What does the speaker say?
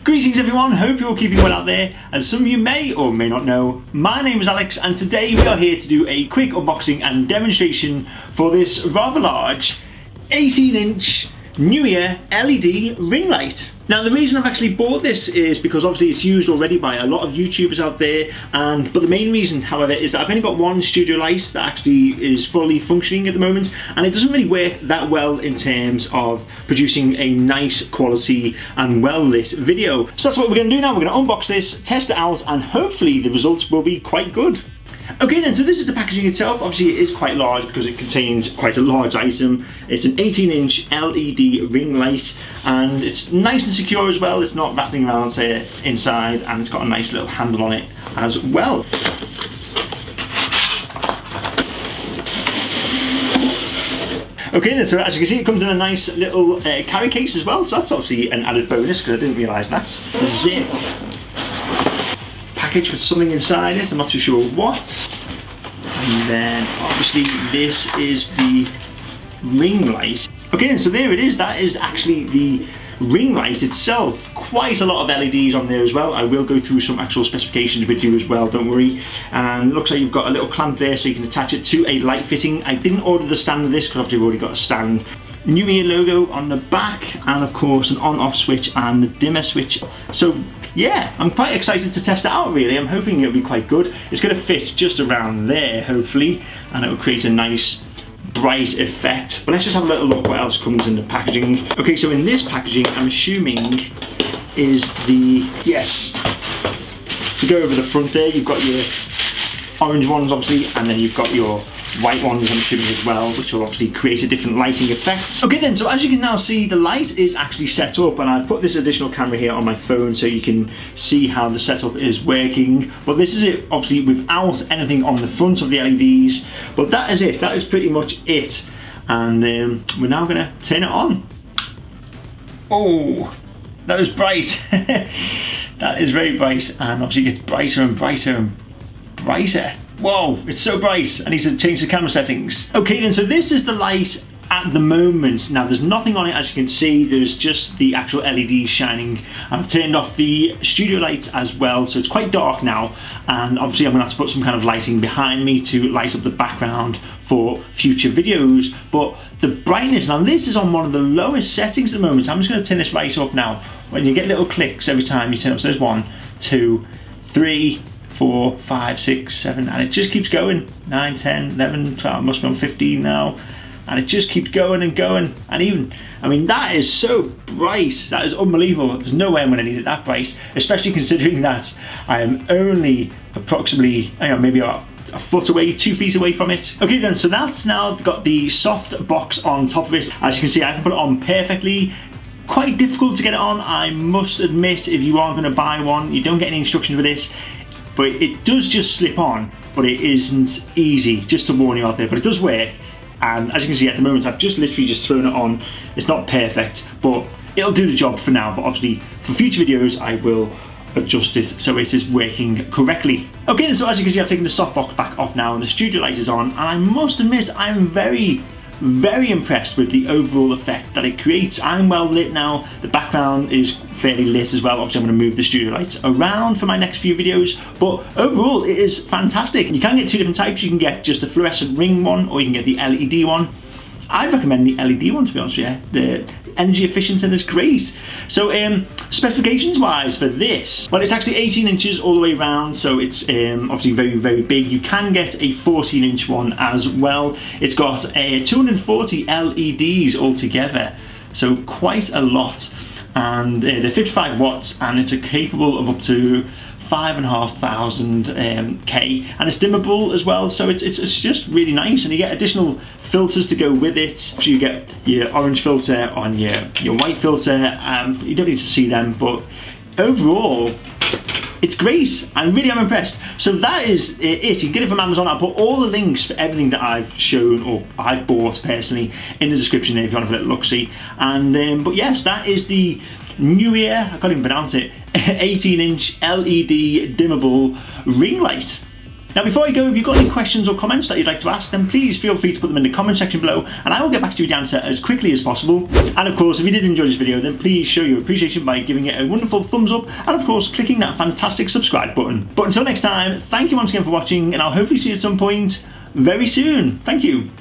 Greetings everyone, hope you're all keeping well out there. As some of you may or may not know, my name is Alex and today we are here to do a quick unboxing and demonstration for this rather large 18-inch NEWEER LED ring light. Now the reason I've actually bought this is because obviously it's used already by a lot of YouTubers out there, but the main reason however is that I've only got one studio light that actually is fully functioning at the moment, and it doesn't really work that well in terms of producing a nice quality and well lit video. So that's what we're going to do now. We're going to unbox this, test it out, and hopefully the results will be quite good. Okay then, so this is the packaging itself. Obviously it is quite large because it contains quite a large item. It's an 18-inch LED ring light and it's nice and secure as well. It's not rattling around inside, and it's got a nice little handle on it as well. Okay then, so as you can see it comes in a nice little carry case as well, so that's obviously an added bonus because I didn't realise that. Zip. Package with something inside it, I'm not too sure what. And then obviously this is the ring light. Okay, so there it is. That is actually the ring light itself. Quite a lot of LEDs on there as well. I will go through some actual specifications with you as well, don't worry. And it looks like you've got a little clamp there so you can attach it to a light fitting. I didn't order the stand of this because obviously I've already got a stand. NEWEER logo on the back, and of course an on-off switch and the dimmer switch. So yeah, I'm quite excited to test it out really. I'm hoping it'll be quite good. It's going to fit just around there hopefully, and it will create a nice bright effect. But let's just have a little look what else comes in the packaging. Okay, so in this packaging I'm assuming is the, yes, to go over the front there you've got your orange ones obviously, and then you've got your white ones I'm assuming as well, which will obviously create a different lighting effect. Okay then, so as you can now see the light is actually set up, and I've put this additional camera here on my phone so you can see how the setup is working. But this is it obviously without anything on the front of the LEDs, but that is it, that is pretty much it. And we're now going to turn it on. Oh, that is bright. That is very bright, and obviously it gets brighter and brighter and brighter. Whoa, it's so bright. I need to change the camera settings. Okay then, so this is the light at the moment. Now there's nothing on it as you can see, there's just the actual LED shining. I've turned off the studio lights as well, so it's quite dark now, and obviously I'm gonna have to put some kind of lighting behind me to light up the background for future videos. But the brightness, now this is on one of the lowest settings at the moment, so I'm just gonna turn this right up now. When you get little clicks every time you turn up, so there's 1, 2, 3, 4, 5, 6, 7, and it just keeps going. 9, 10, 11, 12, must be on 15 now, and it just keeps going and going. And even, I mean, that is so bright, that is unbelievable. There's no way I'm gonna need it that bright, especially considering that I am only approximately, I don't know, maybe a foot away, 2 feet away from it. Okay then, so that's now got the soft box on top of it. As you can see, I can put it on perfectly. Quite difficult to get it on, I must admit. If you are gonna buy one, you don't get any instructions with this. But it does just slip on, but it isn't easy, just to warn you out there, but it does work. And as you can see at the moment, I've just literally just thrown it on. It's not perfect, but it'll do the job for now. But obviously for future videos, I will adjust it so it is working correctly. Okay, so as you can see, I've taken the softbox back off now and the studio light is on. And I must admit, I'm very impressed with the overall effect that it creates. I'm well lit now, the background is fairly lit as well. Obviously I'm going to move the studio lights around for my next few videos, but overall it is fantastic. You can get 2 different types. You can get just a fluorescent ring one, or you can get the LED one. I recommend the LED one, to be honest with you. The energy efficient and it's great. So specifications wise for this, well, it's actually 18 inches all the way around, so it's obviously very big. You can get a 14-inch one as well. It's got 240 LEDs altogether, so quite a lot, and they're 55 watts, and it's capable of up to 5,500 K, and it's dimmable as well, so it's just really nice. And you get additional filters to go with it. So you get your orange filter on your white filter. You don't need to see them, but overall it's great. I really am impressed. So that is it. You can get it from Amazon. I'll put all the links for everything that I've shown or I've bought personally in the description there if you want to have a little look-see. And but yes, that is the NEWEER, I can't even pronounce it, 18-inch LED dimmable ring light. Now before I go, if you've got any questions or comments that you'd like to ask, then please feel free to put them in the comment section below and I will get back to you with the answer as quickly as possible. And of course, if you did enjoy this video, then please show your appreciation by giving it a wonderful thumbs up and of course clicking that fantastic subscribe button. But until next time, thank you once again for watching and I'll hopefully see you at some point very soon. Thank you.